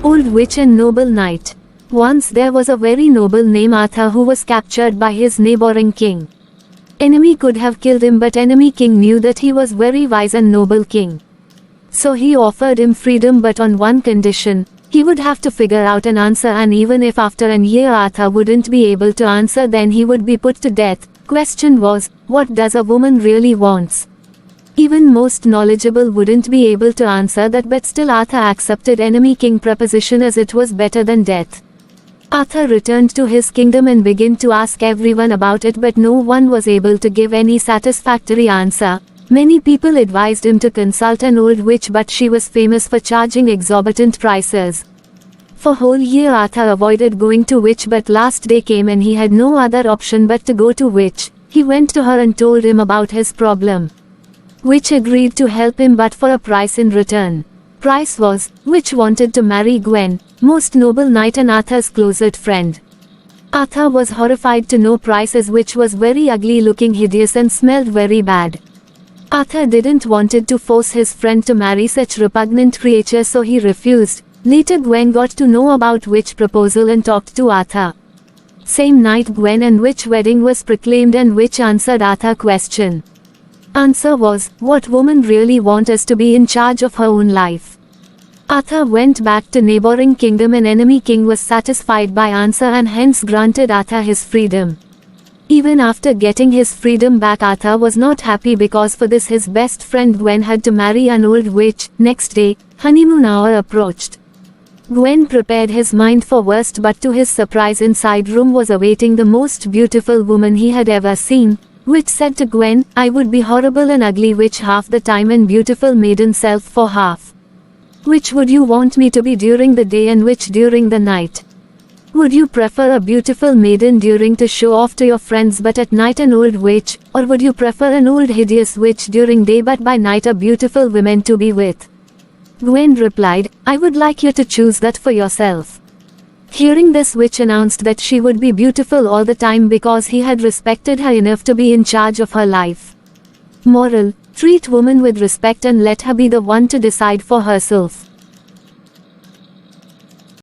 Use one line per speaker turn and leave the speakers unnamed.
Old witch and noble knight. Once there was a very noble named Arthur who was captured by his neighboring king. Enemy could have killed him, but enemy king knew that he was very wise and noble king. So he offered him freedom, but on one condition: he would have to figure out an answer, and even if after a year Arthur wouldn't be able to answer, then he would be put to death. Question was, what does a woman really wants? Even most knowledgeable wouldn't be able to answer that, but still Arthur accepted enemy king proposition as it was better than death. Arthur returned to his kingdom and began to ask everyone about it, but no one was able to give any satisfactory answer. Many people advised him to consult an old witch, but she was famous for charging exorbitant prices. For whole year Arthur avoided going to witch, but last day came and he had no other option but to go to witch. He went to her and told him about his problem. Witch agreed to help him, but for a price in return. Price was, witch wanted to marry Gwen, most noble knight and Arthur's closest friend. Arthur was horrified to know price, as witch was very ugly looking, hideous and smelled very bad. Arthur didn't wanted to force his friend to marry such repugnant creature, so he refused. Later Gwen got to know about witch proposal and talked to Arthur. Same night Gwen and witch wedding was proclaimed, and witch answered Arthur question. Answer was, what woman really want us to be in charge of her own life? Arthur went back to neighboring kingdom, and enemy king was satisfied by answer and hence granted Arthur his freedom. Even after getting his freedom back, Arthur was not happy, because for this his best friend Gwen had to marry an old witch. Next day, honeymoon hour approached. Gwen prepared his mind for worst, but to his surprise inside room was awaiting the most beautiful woman he had ever seen. Witch said to Gwen, I would be horrible and ugly witch half the time and beautiful maiden self for half. Which would you want me to be during the day and which during the night? Would you prefer a beautiful maiden during to show off to your friends, but at night an old witch, or would you prefer an old hideous witch during day but by night a beautiful woman to be with? Gwen replied, I would like you to choose that for yourself. Hearing this, witch announced that she would be beautiful all the time because he had respected her enough to be in charge of her life. Moral: treat woman with respect and let her be the one to decide for herself.